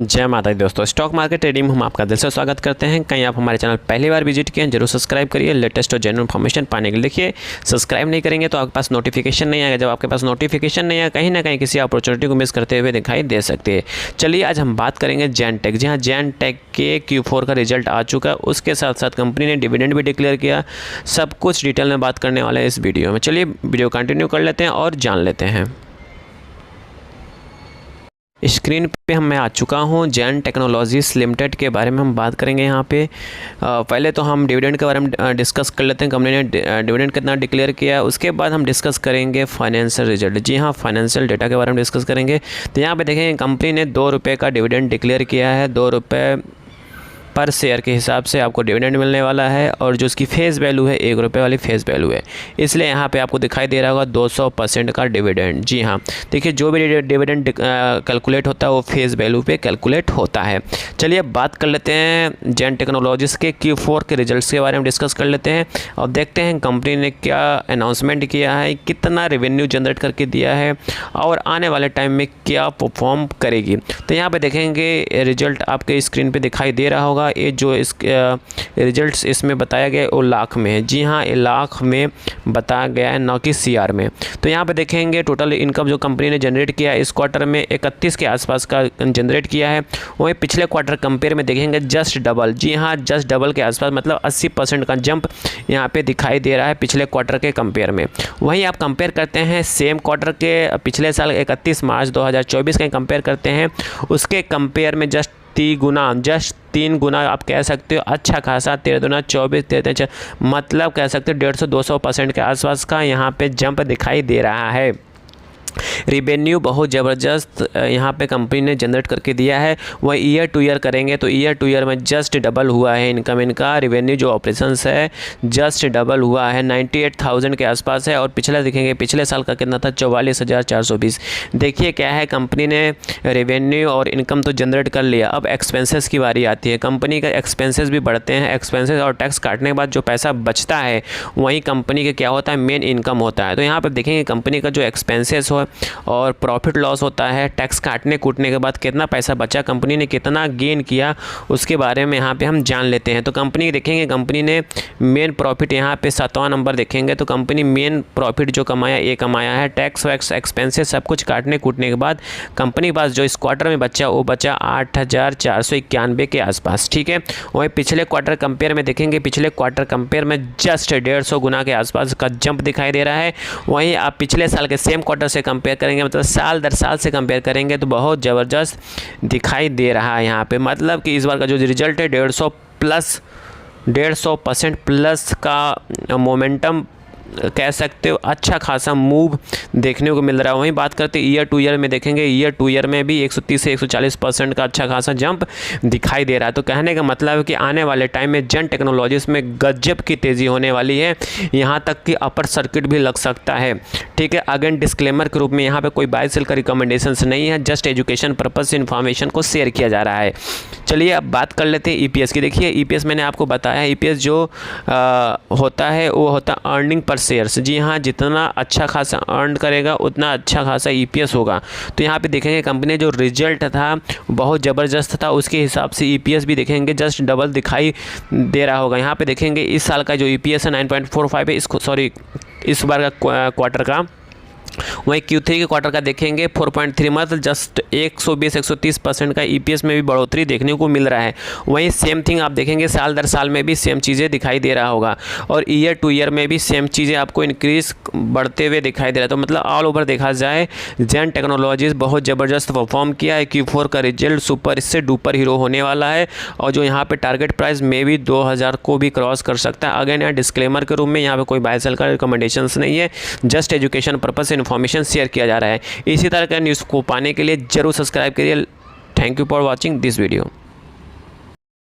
जय माता दी दोस्तों, स्टॉक मार्केट ट्रेडिंग में हम आपका दिल से स्वागत करते हैं। कहीं आप हमारे चैनल पहली बार विजिट किए हैं, जरूर सब्सक्राइब करिए लेटेस्ट और जेन्युइन इन्फॉर्मेशन पाने के लिए। देखिए, सब्सक्राइब नहीं करेंगे तो आपके पास नोटिफिकेशन नहीं आएगा। जब आपके पास नोटिफिकेशन नहीं आएगा, कहीं ना कहीं किसी अपॉर्चुनिटी को मिस करते हुए दिखाई दे सकते हैं। चलिए, आज हम बात करेंगे जैनटेक। जी हाँ, जैनटेक के Q4 का रिजल्ट आ चुका है, उसके साथ साथ कंपनी ने डिविडेंड भी डिक्लेयर किया। सब कुछ डिटेल में बात करने वाले हैं इस वीडियो में। चलिए वीडियो कंटिन्यू कर लेते हैं और जान लेते हैं। स्क्रीन पे मैं आ चुका हूँ। जैन टेक्नोलॉजीज लिमिटेड के बारे में हम बात करेंगे यहाँ पे। पहले तो हम डिविडेंड के बारे में डिस्कस कर लेते हैं। कंपनी ने डिविडेंड कितना डिक्लेयर किया है, उसके बाद हम डिस्कस करेंगे फाइनेंशियल रिजल्ट। जी हाँ, फाइनेंशियल डेटा के बारे में डिस्कस करेंगे। तो यहाँ पे देखेंगे कंपनी ने 2 रुपये का डिविडेंड डिक्लेयर किया है। 2 रुपये पर शेयर के हिसाब से आपको डिविडेंड मिलने वाला है, और जो उसकी फेस वैल्यू है 1 रुपये वाली फेस वैल्यू है, इसलिए यहाँ पे आपको दिखाई दे रहा होगा 200% का डिविडेंड। जी हाँ, देखिए जो भी डिविडेंड कैलकुलेट होता है वो फेस वैल्यू पे कैलकुलेट होता है। चलिए अब बात कर लेते हैं जैन टेक्नोलॉजीज़ के Q4 के रिजल्ट्स के बारे में डिस्कस कर लेते हैं और देखते हैं कंपनी ने क्या अनाउंसमेंट किया है, कितना रेवेन्यू जनरेट करके दिया है और आने वाले टाइम में क्या परफॉर्म करेगी। तो यहाँ पर देखेंगे रिजल्ट आपके स्क्रीन पर दिखाई दे रहा होगा। ये जो इस रिजल्ट्स इसमें बताया गया वो लाख में है। जी हाँ, ये लाख में बताया गया है, न कि CR में। तो यहाँ पे देखेंगे टोटल इनकम जो कंपनी ने जनरेट किया है इस क्वार्टर में 31 के आसपास का जनरेट किया है। वहीं पिछले क्वार्टर कंपेयर में देखेंगे जस्ट डबल। जी हाँ, जस्ट डबल के आसपास, मतलब 80% का जंप यहाँ पे दिखाई दे रहा है पिछले क्वार्टर के कंपेयर में। वहीं आप कंपेयर करते हैं सेम क्वार्टर के पिछले साल 31 मार्च 2024 का कंपेयर करते हैं, उसके कंपेयर में जस्ट 3 गुना आप कह सकते हो अच्छा खासा 13 दूना 24 13, मतलब कह सकते हो 150-200% के आसपास का यहाँ पे जंप दिखाई दे रहा है। रिवेन्यू बहुत ज़बरदस्त यहाँ पे कंपनी ने जनरेट करके दिया है। वह ईयर टू ईयर करेंगे तो ईयर टू ईयर में जस्ट डबल हुआ है इनकम। इनका रिवेन्यू जो ऑपरेशंस है जस्ट डबल हुआ है, 98,000 के आसपास है। और पिछला देखेंगे पिछले साल का कितना था, 44,420। देखिए क्या है, कंपनी ने रेवेन्यू और इनकम तो जनरेट कर लिया, अब एक्सपेंसेस की बारी आती है। कंपनी का एक्सपेंसेस भी बढ़ते हैं। एक्सपेंसेस और टैक्स काटने के बाद जो पैसा बचता है वहीं कंपनी का क्या होता है, मेन इनकम होता है। तो यहाँ पर देखेंगे कंपनी का जो एक्सपेंसेस हो और प्रॉफिट लॉस होता है, टैक्स काटने कूटने के बाद कितना पैसा बचा, कंपनी ने कितना गेन किया, उसके बारे में यहाँ पे हम जान लेते हैं। तो कंपनी देखेंगे, कंपनी ने मेन प्रॉफिट यहाँ पे 7वां नंबर देखेंगे तो कंपनी मेन प्रॉफिट जो कमाया ये कमाया है। टैक्स वैक्स एक्सपेंसेस सब कुछ काटने कूटने के बाद कंपनी के पास जो इस क्वार्टर में बचा वो बचा 8,491 के आसपास। ठीक है, वहीं पिछले क्वार्टर कंपेयर में देखेंगे, पिछले क्वार्टर कंपेयर में जस्ट 150 गुना के आसपास का जंप दिखाई दे रहा है। वहीं आप पिछले साल के सेम क्वार्टर से कंपेयर करेंगे, मतलब साल दर साल से कंपेयर करेंगे तो बहुत ज़बरदस्त दिखाई दे रहा है यहाँ पे। मतलब कि इस बार का जो रिजल्ट है 150% प्लस का मोमेंटम कह सकते हो, अच्छा खासा मूव देखने को मिल रहा है। वहीं बात करते हैं ईयर टू ईयर में, देखेंगे ईयर टू ईयर में भी 130 से 140% का अच्छा खासा जंप दिखाई दे रहा है। तो कहने का मतलब है कि आने वाले टाइम में जैन टेक्नोलॉजीज़ में गजब की तेज़ी होने वाली है, यहाँ तक कि अपर सर्किट भी लग सकता है। ठीक है, अगेन डिस्क्लेमर के रूप में यहाँ पर कोई बाय सेल का रिकमेंडेशन नहीं है, जस्ट एजुकेशन पर्पज से इन्फॉर्मेशन को शेयर किया जा रहा है। चलिए अब बात कर लेते हैं EPS की। देखिए EPS मैंने आपको बताया है, EPS जो होता है वो होता है अर्निंग पर शेयर्स। जी हाँ, जितना अच्छा खासा अर्न करेगा उतना अच्छा खासा EPS होगा। तो यहाँ पे देखेंगे कंपनी जो रिजल्ट था बहुत ज़बरदस्त था, उसके हिसाब से EPS भी देखेंगे जस्ट डबल दिखाई दे रहा होगा। यहाँ पे देखेंगे इस साल का जो EPS है 9.45 है, इस बार का क्वार्टर का। वहीं Q3 के क्वार्टर का देखेंगे 4.3, मतलब जस्ट 120-130% का EPS में भी बढ़ोतरी देखने को मिल रहा है। वहीं सेम थिंग आप देखेंगे साल दर साल में भी सेम चीज़ें दिखाई दे रहा होगा, और ईयर टू ईयर में भी सेम चीज़ें आपको इंक्रीज बढ़ते हुए दिखाई दे रहा है। तो मतलब ऑल ओवर देखा जाए जैन टेक्नोलॉजीज़ बहुत ज़बरदस्त परफॉर्म किया है। Q4 का रिजल्ट सुपर इससे डुपर हीरो होने वाला है, और जो यहाँ पर टारगेट प्राइस में भी 2000 को भी क्रॉस कर सकता है। अगेन यहाँ डिस्क्लेमर के रूप में यहाँ पर कोई बाय सेल का रिकमेंडेशन नहीं है, जस्ट एजुकेशन पर्पज से इन्फॉर्मेशन शेयर किया जा रहा है। इसी तरह का न्यूज़ को पाने के लिए जरूर सब्सक्राइब करिए। Thank you for watching this video.